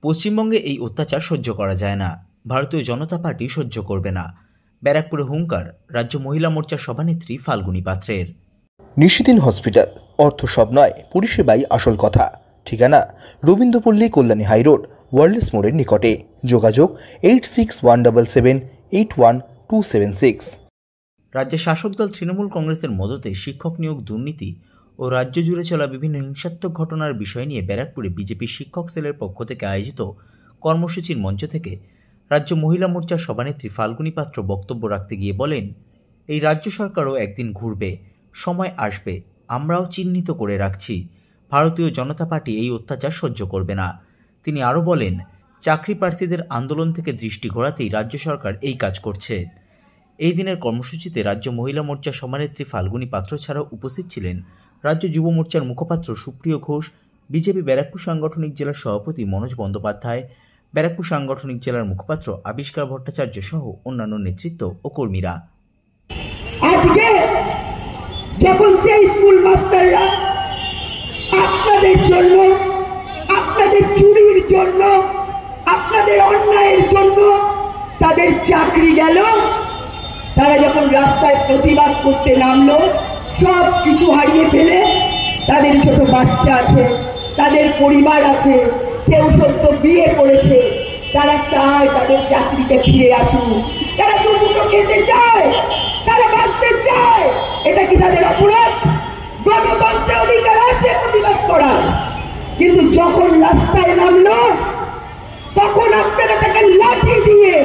পশ্চিমবঙ্গে এই অত্যাচার সহ্য করা যায় না, ভারতীয় জনতা পার্টি সহ্য করবে না। ব্যারাকপুরে হুঙ্কার রাজ্য মহিলা মোর্চার সভানেত্রী ফাল্গুনী পাত্রের। নিশিদিন হসপিটাল, অর্থ সব নয়, পরিষেবাই আসল কথা। ঠিকানা রবীন্দ্রপল্লী, কল্যাণী হাইরোড, ওয়ার্ল্ডস মোড়ের নিকটে। যোগাযোগ 8617781276। রাজ্যের শাসক দল তৃণমূল কংগ্রেসের মদতে শিক্ষক নিয়োগ দুর্নীতি ও রাজ্য জুড়ে চলা বিভিন্ন হিংসাত্মক ঘটনার বিষয় নিয়ে ব্যারাকপুরে বিজেপি শিক্ষক সেলের পক্ষ থেকে আয়োজিত কর্মসূচির মঞ্চ থেকে রাজ্য মহিলা মোর্চার সভানেত্রী ফাল্গুনী পাত্র বক্তব্য রাখতে গিয়ে বলেন, এই রাজ্য সরকারও একদিন ঘুরবে, সময় আসবে, আমরাও চিহ্নিত করে রাখছি। ভারতীয় জনতা পার্টি এই অত্যাচার সহ্য করবে না। তিনি আরও বলেন, চাকরি প্রার্থীদের আন্দোলন থেকে দৃষ্টি ঘোরাতেই রাজ্য সরকার এই কাজ করছে। এই দিনের কর্মসূচিতে রাজ্য মহিলা মোর্চার সভানেত্রী ফাল্গুনী পাত্র ছাড়াও উপস্থিত ছিলেন রাজ্য যুব মোর্চার মুখপাত্র সুপ্রিয় ঘোষ, বিজেপি ব্যারাকপুর সাংগঠনিক জেলার সভাপতি মনোজ বন্দ্যোপাধ্যায়, ব্যারাকপুর সাংগঠনিক জেলার মুখপাত্র আবিষ্কার ভট্টাচার্য সহ অন্যান্য নেতৃত্ব ও কর্মীরা। আজকে যখন সেই স্কুল মাস্টাররা আপনাদের জন্য, আপনাদের চুরির জন্য, আপনাদের অন্যায়ের জন্য তাদের চাকরি গেল, তারা যখন রাস্তায় প্রতিবাদ করতে নামলো, সব কিছু হারিয়ে ফেলে, তাদের ছোট বাচ্চা আছে, তাদের পরিবার আছে, কেউ সদ্য বিয়ে করেছে, তারা চায় তাদের চাকরিতে ফিরে আসুন, তারা দুটো খেতে চায়, তারা বাঁচতে চায়। এটা কি তাদের অপরাধ? গণতন্ত্রের অধিকার আছে প্রতিবাদ করার। কিন্তু যখন রাস্তায় নামলো, তখন আপনারা তাকে লাঠি দিয়ে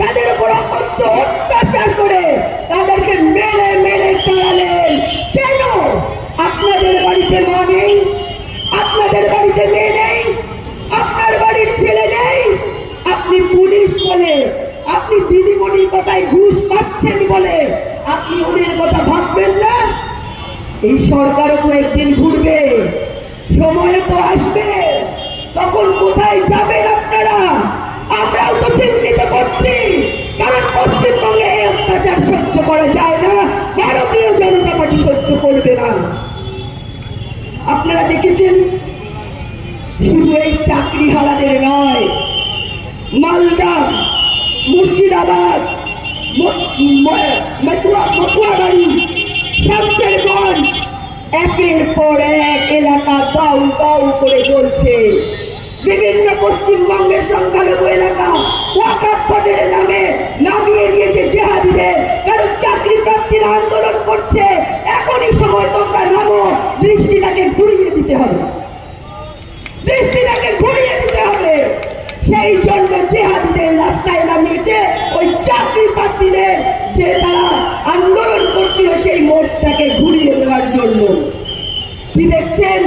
তাদের উপর অকথ্য অত্যাচার করে তাদেরকে মেরে মেরে তাড়ালেন। কেন? আপনাদের বাড়িতে মা নেই, আপনাদের বাড়িতে মেয়ে নেই, আপনার বাড়ির ছেলে নেই, আপনি পুলিশ বলে, আপনি দিদিমণির কথায় ঘুষ পাচ্ছেন বলে আপনি ওদের কথা ভাববেন না? এই সরকারও তো একদিন ঘুরবে, সময় তো আসবে, তখন কোথায় যাবেন আপনারা? আমরাও তো চিন্তিত করছি, কারণ পশ্চিমবঙ্গে এই অত্যাচার সহ্য করা যায় না, ভারতীয় জনতা পার্টি সহ্য করবে না। আপনারা দেখেছেন, শুধু এই চাকরি হারাদের নয়, মালদা, মুর্শিদাবাদ, মতুয়াবাড়ি, শামশেরগঞ্জ, একের পর এক এলাকা দাউ দাউ করে চলছে। বিভিন্ন পশ্চিমবঙ্গের সংখ্যালঘু এলাকা ওয়াকফ বোর্ডের নামে নামিয়ে নিয়েছে জেহাদিদের, কারণ চাকরি প্রার্থীরা আন্দোলন করছে। এখনই সময় তোমরা নামো, দৃষ্টিটাকে ঘুরিয়ে দিতে হবে, দৃষ্টিটাকে ঘুরিয়ে দিতে হবে। সেই জন্য জেহাদিদের রাস্তায় নামিয়েছে ওই চাকরি প্রার্থীদের, যে তারা আন্দোলন করছিল সেই মোড়টাকে ঘুরিয়ে দেওয়ার জন্য। কি দেখছেন?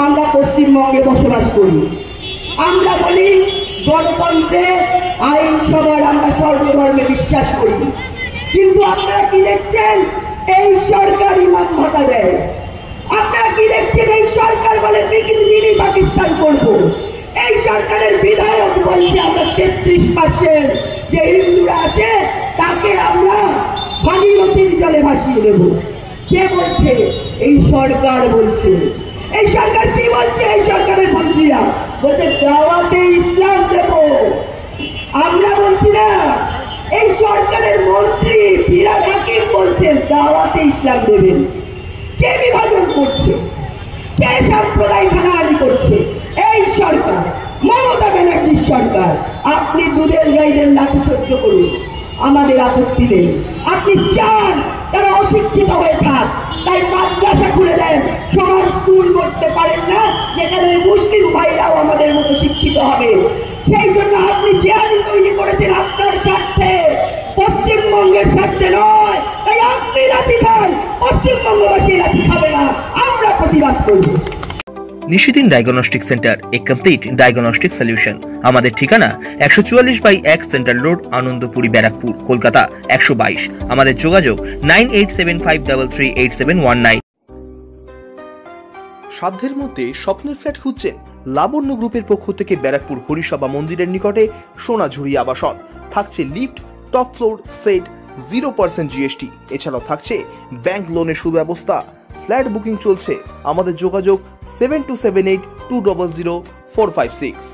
আমরা পশ্চিমবঙ্গে বসবাস করি, আমরা বলি গণতন্ত্রে, আইন সভার আমরা সর্বধর্মে বিশ্বাস করি, কিন্তু আপনারা কি দেখছেন? এই সরকার ইমাম ভাতা দেয়। আপনারা কি দেখছেন? এই সরকার বলে মিনি পাকিস্তান করব। এই সরকারের বিধায়ক বলছে আমরা 33% যে হিন্দুরা আছে তাকে আমরা ভাগীরথীর জলে ভাসিয়ে দেব। কে বলছে? এই সরকার বলছে। এই সরকার কি বলছে? এই সরকারের মন্ত্রীরা বলছে দাওয়াতে ইসলাম দেব। আমরা বলছি না, এই সরকারের মন্ত্রী ফিরহাদ হাকিম বলছেন দাওয়াতে ইসলাম দেবেন। কে বিভাজন করছে? কে সাম্প্রদায়িক হানাহানি করছে? এই সরকার, মমতা ব্যানার্জির সরকার। আপনি দুধের গাইদের লাঠি সহ্য করুন, আমাদের আপত্তি নেই। আপনি চান তারা অশিক্ষিত হয়ে থাক, তাই মাদ্রাসা খুলে দেন, সমাজ স্কুল করতে পারেন না যেখানে মুসলিম ভাইরাও আমাদের মতো শিক্ষিত হবে। সেই জন্য আপনি জেহাদি তৈরি করেছেন আপনার স্বার্থে, পশ্চিমবঙ্গের স্বার্থে নয়। তাই আপনি লাঠি খান, পশ্চিমবঙ্গবাসী লাঠি খাবে না। আমরা প্রতিবাদ করব। নিশিদিন ডায়াগনস্টিক সেন্টার, এ কমপ্লিট ডায়াগনস্টিক সলিউশন। আমাদের ঠিকানা 144/1 সেন্ট্রাল রোড, আনন্দপুরি, ব্যারাকপুর, কলকাতা 122। আমাদের যোগাযোগ 9875338719। সাধ্যের মধ্যে স্বপ্নের ফ্ল্যাট খুঁজছেন? লাবণ্য গ্রুপের পক্ষ থেকে ব্যারাকপুর হরিসভা মন্দিরের নিকটে সোনাঝুরি আবাসন। থাকছে lift, top floor, set, 0% GST। এছাড়াও থাকছে ব্যাংক লোনের সুব্যবস্থা। ফ্ল্যাট বুকিং চলছে। আমাদের যোগাযোগ 7278200456।